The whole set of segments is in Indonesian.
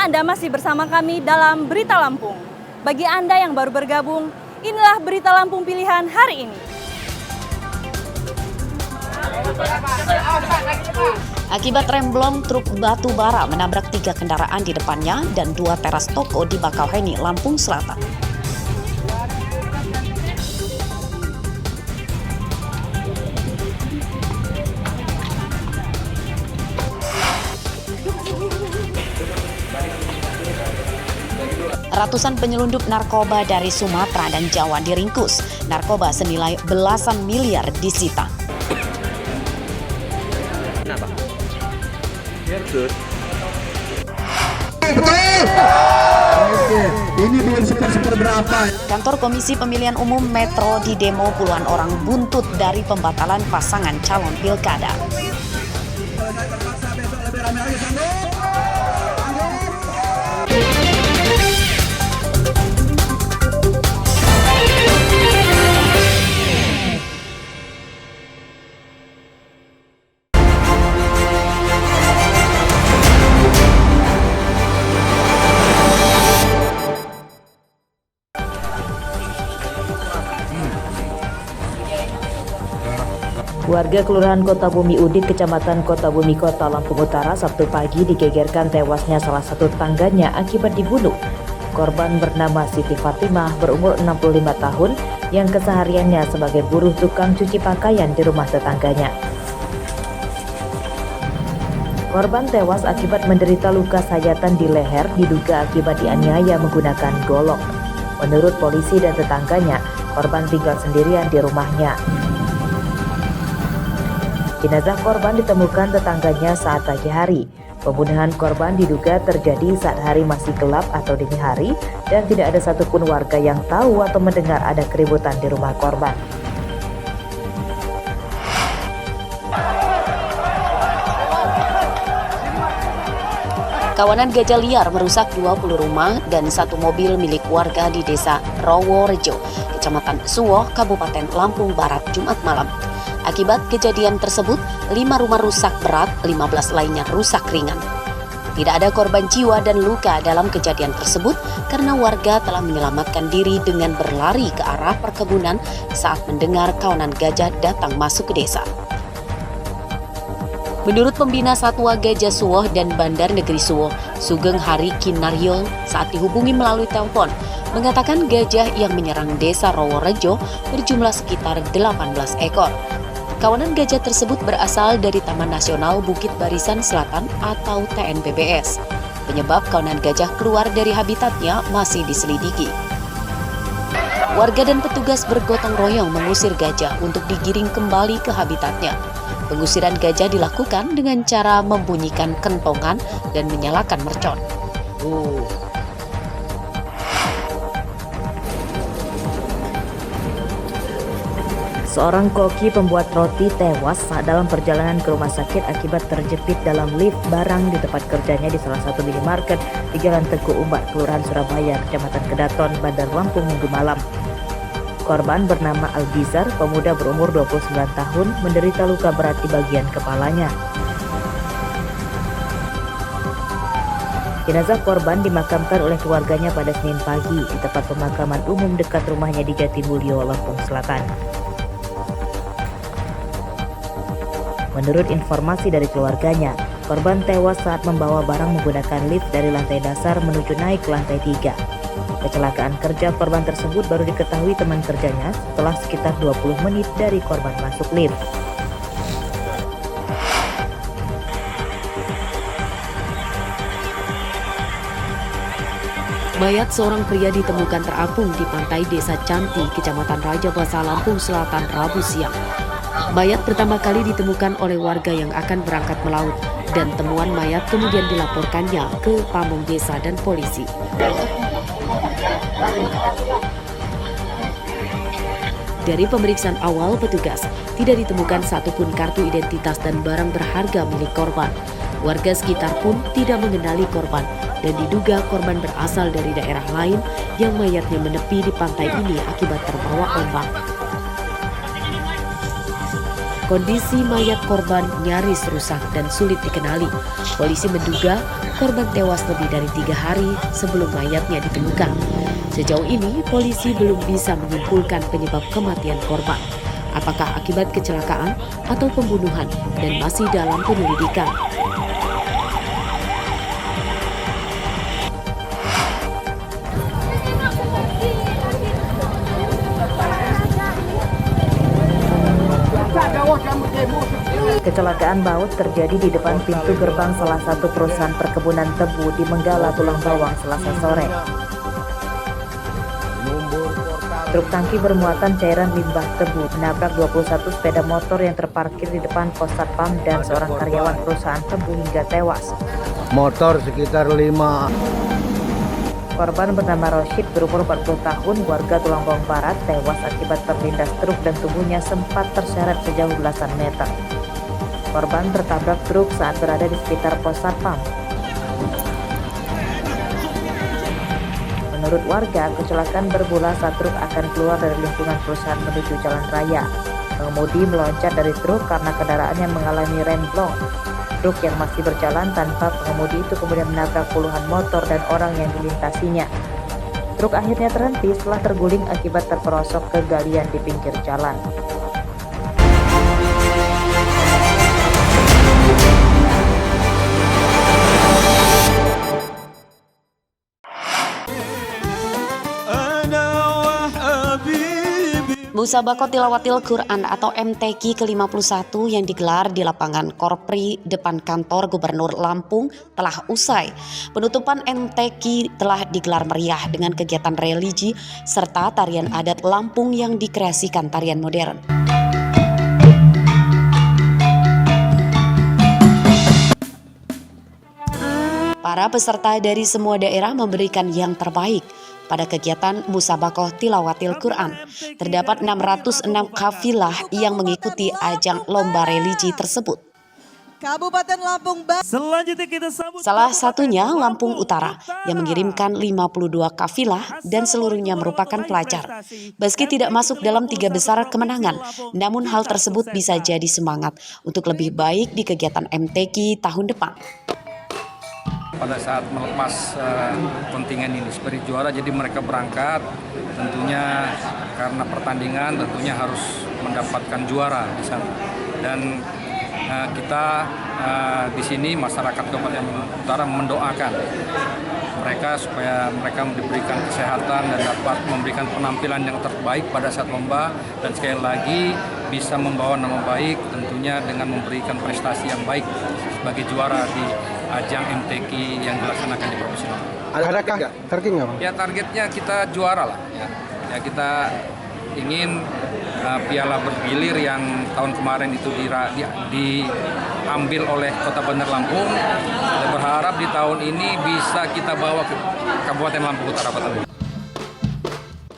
Anda masih bersama kami dalam Berita Lampung. Bagi Anda yang baru bergabung, inilah Berita Lampung pilihan hari ini. Akibat remblong, truk batu bara menabrak 3 kendaraan di depannya dan 2 teras toko di Bakauheni, Lampung Selatan. Ratusan penyelundup narkoba dari Sumatera dan Jawa diringkus. Narkoba senilai belasan miliar disita. Kenapa? Ini belum seberapa. Kantor Komisi Pemilihan Umum Metro di demo puluhan orang buntut dari pembatalan pasangan calon pilkada. Warga Kelurahan Kota Bumi Udit, Kecamatan Kota Bumi Kota, Lampung Utara, Sabtu pagi digegerkan tewasnya salah satu tetangganya akibat dibunuh. Korban bernama Siti Fatimah, berumur 65 tahun, yang kesehariannya sebagai buruh tukang cuci pakaian di rumah tetangganya. Korban tewas akibat menderita luka sayatan di leher, diduga akibat dianiaya menggunakan golok. Menurut polisi dan tetangganya, korban tinggal sendirian di rumahnya. Jenazah korban ditemukan tetangganya saat pagi hari. Pembunuhan korban diduga terjadi saat hari masih gelap atau dini hari dan tidak ada satupun warga yang tahu atau mendengar ada keributan di rumah korban. Kawanan gajah liar merusak 20 rumah dan 1 mobil milik warga di Desa Roworejo, Kecamatan Suwoh, Kabupaten Lampung Barat, Jumat malam. Akibat kejadian tersebut, 5 rumah rusak berat, 15 lainnya rusak ringan. Tidak ada korban jiwa dan luka dalam kejadian tersebut karena warga telah menyelamatkan diri dengan berlari ke arah perkebunan saat mendengar kawanan gajah datang masuk ke desa. Menurut pembina Satwa Gajah Suwoh dan Bandar Negeri Suwoh, Sugeng Hari Kinaryo, saat dihubungi melalui telepon, mengatakan gajah yang menyerang desa Roworejo berjumlah sekitar 18 ekor. Kawanan gajah tersebut berasal dari Taman Nasional Bukit Barisan Selatan atau TNBBS. Penyebab kawanan gajah keluar dari habitatnya masih diselidiki. Warga dan petugas bergotong royong mengusir gajah untuk digiring kembali ke habitatnya. Pengusiran gajah dilakukan dengan cara membunyikan kentongan dan menyalakan mercon. Seorang koki pembuat roti tewas saat dalam perjalanan ke rumah sakit akibat terjepit dalam lift barang di tempat kerjanya di salah satu minimarket di Jalan Teguh Umar, Kelurahan Surabaya, Kecamatan Kedaton, Bandar Lampung, Minggu malam. Korban bernama Albizar, pemuda berumur 29 tahun, menderita luka berat di bagian kepalanya. Jenazah korban dimakamkan oleh keluarganya pada Senin pagi di tempat pemakaman umum dekat rumahnya di Jatimulyo, Lampung Selatan. Menurut informasi dari keluarganya, korban tewas saat membawa barang menggunakan lift dari lantai dasar menuju naik ke lantai 3. Kecelakaan kerja korban tersebut baru diketahui teman kerjanya setelah sekitar 20 menit dari korban masuk lift. Mayat seorang pria ditemukan terapung di pantai Desa Canti, Kecamatan Raja Basa, Lampung Selatan, Rabu siang. Mayat pertama kali ditemukan oleh warga yang akan berangkat melaut dan temuan mayat kemudian dilaporkannya ke pamong desa dan polisi. Dari pemeriksaan awal petugas, tidak ditemukan satupun kartu identitas dan barang berharga milik korban. Warga sekitar pun tidak mengenali korban dan diduga korban berasal dari daerah lain yang mayatnya menepi di pantai ini akibat terbawa ombak. Kondisi mayat korban nyaris rusak dan sulit dikenali. Polisi menduga korban tewas lebih dari 3 hari sebelum mayatnya ditemukan. Sejauh ini, polisi belum bisa menyimpulkan penyebab kematian korban. Apakah akibat kecelakaan atau pembunuhan dan masih dalam penyelidikan. Kecelakaan maut terjadi di depan pintu gerbang salah satu perusahaan perkebunan tebu di Menggala, Tulang Bawang, Selasa sore. Truk tangki bermuatan cairan limbah tebu menabrak 21 sepeda motor yang terparkir di depan pos satpam dan seorang karyawan perusahaan tebu hingga tewas. Motor sekitar 5. Korban bernama Roshid berumur 40 tahun, warga Tulang Bawang Barat, tewas akibat terlindas truk dan tubuhnya sempat terseret sejauh belasan meter. Korban tertabrak truk saat berada di sekitar pos satpam. Menurut warga, kecelakaan bermula saat truk akan keluar dari lingkungan perusahaan menuju jalan raya. Pengemudi meloncat dari truk karena kendaraannya mengalami remblong. Truk yang masih berjalan tanpa pengemudi itu kemudian menabrak puluhan motor dan orang yang dilintasinya. Truk akhirnya terhenti setelah terguling akibat terperosok ke galian di pinggir jalan. Musabaqah Tilawatil Quran atau MTQ ke-51 yang digelar di lapangan Korpri depan kantor Gubernur Lampung telah usai. Penutupan MTQ telah digelar meriah dengan kegiatan religi serta tarian adat Lampung yang dikreasikan tarian modern. Para peserta dari semua daerah memberikan yang terbaik. Pada kegiatan Musabaqah Tilawatil Quran, terdapat 606 kafilah yang mengikuti ajang lomba religi tersebut. Kabupaten Lampung selanjutnya kita sambut Salah satunya Lampung Utara yang mengirimkan 52 kafilah dan seluruhnya merupakan pelajar. Meski tidak masuk dalam 3 besar kemenangan, namun hal tersebut bisa jadi semangat untuk lebih baik di kegiatan MTQ tahun depan. Pada saat melepas kontingen ini sebagai juara, jadi mereka berangkat tentunya karena pertandingan tentunya harus mendapatkan juara di sana. Dan kita di sini masyarakat Kabupaten Utara mendoakan mereka supaya mereka diberikan kesehatan dan dapat memberikan penampilan yang terbaik pada saat lomba, dan sekali lagi bisa membawa nama baik tentunya dengan memberikan prestasi yang baik sebagai juara di ajang MTQ yang dilaksanakan di Provinsi Lampung. Adakah target nggak, Bang? Ya, targetnya kita juara lah. Ya kita ingin piala bergilir yang tahun kemarin itu diambil oleh Kota Bandar Lampung. Kita berharap di tahun ini bisa kita bawa ke Kabupaten Lampung Utara.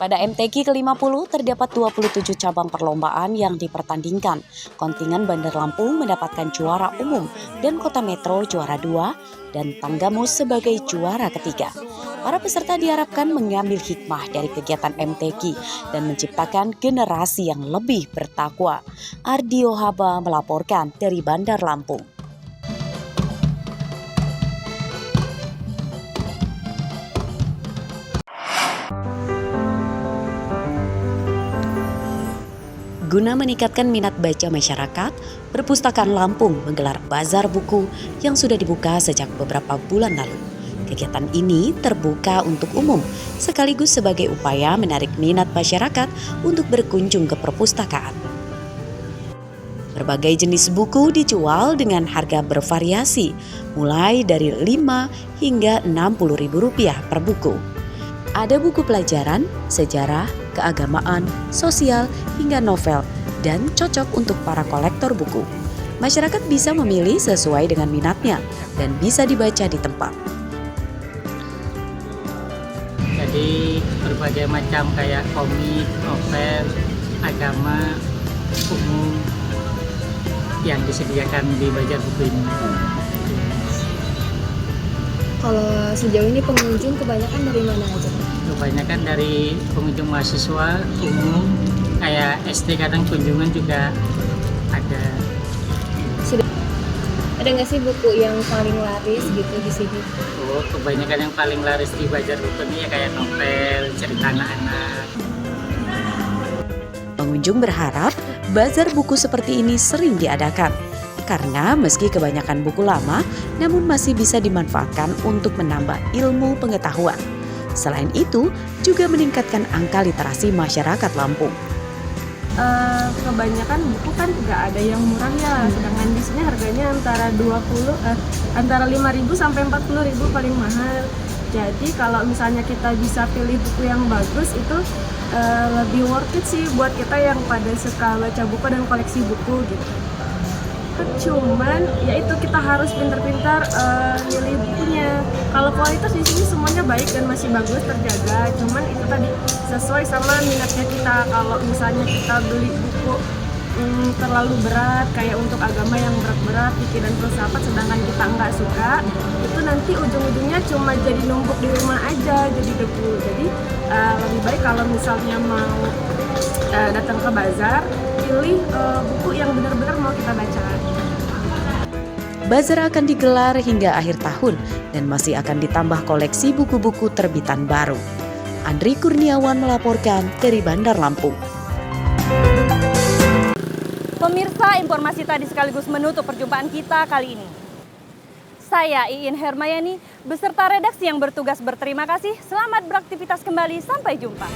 Pada MTQ ke-50 terdapat 27 cabang perlombaan yang dipertandingkan. Kontingen Bandar Lampung mendapatkan juara umum dan Kota Metro juara 2 dan Tanggamus sebagai juara ketiga. Para peserta diharapkan mengambil hikmah dari kegiatan MTQ dan menciptakan generasi yang lebih bertakwa. Ardio Haba melaporkan dari Bandar Lampung. Guna meningkatkan minat baca masyarakat, Perpustakaan Lampung menggelar bazar buku yang sudah dibuka sejak beberapa bulan lalu. Kegiatan ini terbuka untuk umum, sekaligus sebagai upaya menarik minat masyarakat untuk berkunjung ke perpustakaan. Berbagai jenis buku dijual dengan harga bervariasi, mulai dari Rp5 hingga Rp60.000 per buku. Ada buku pelajaran, sejarah, keagamaan, sosial, hingga novel, dan cocok untuk para kolektor buku. Masyarakat bisa memilih sesuai dengan minatnya dan bisa dibaca di tempat. Jadi berbagai macam kayak komik, novel, agama, umum yang disediakan di bazar buku ini. Kalau sejauh ini pengunjung kebanyakan dari mana aja? Kebanyakan dari pengunjung mahasiswa umum, kayak SD kadang kunjungan juga ada. Ada nggak sih buku yang paling laris gitu di sini? Oh, kebanyakan yang paling laris di bazar buku ini ya kayak novel, cerita anak-anak. Pengunjung berharap bazar buku seperti ini sering diadakan. Karena meski kebanyakan buku lama, namun masih bisa dimanfaatkan untuk menambah ilmu pengetahuan. Selain itu, juga meningkatkan angka literasi masyarakat Lampung. Kebanyakan buku kan nggak ada yang murah ya, sedangkan di sini harganya antara 5.000 sampai 40.000 paling mahal. Jadi kalau misalnya kita bisa pilih buku yang bagus itu lebih worth it sih buat kita yang pada suka baca buku dan koleksi buku gitu. Cuman ya itu kita harus pintar-pintar milih bukunya. Kalau kualitas di sini semuanya baik dan masih bagus terjaga. Cuman itu tadi sesuai sama minatnya kita. Kalau misalnya kita beli buku terlalu berat kayak untuk agama yang berat-berat, fikih dan filsafat, sedangkan kita nggak suka, itu nanti ujung-ujungnya cuma jadi numpuk di rumah aja, jadi debu. Jadi lebih baik kalau misalnya mau datang ke bazar, pilih buku yang benar-benar mau kita baca. Bazar akan digelar hingga akhir tahun dan masih akan ditambah koleksi buku-buku terbitan baru. Andri Kurniawan melaporkan dari Bandar Lampung. Pemirsa, informasi tadi sekaligus menutup perjumpaan kita kali ini. Saya Iin Hermayani beserta redaksi yang bertugas berterima kasih. Selamat beraktivitas kembali, sampai jumpa.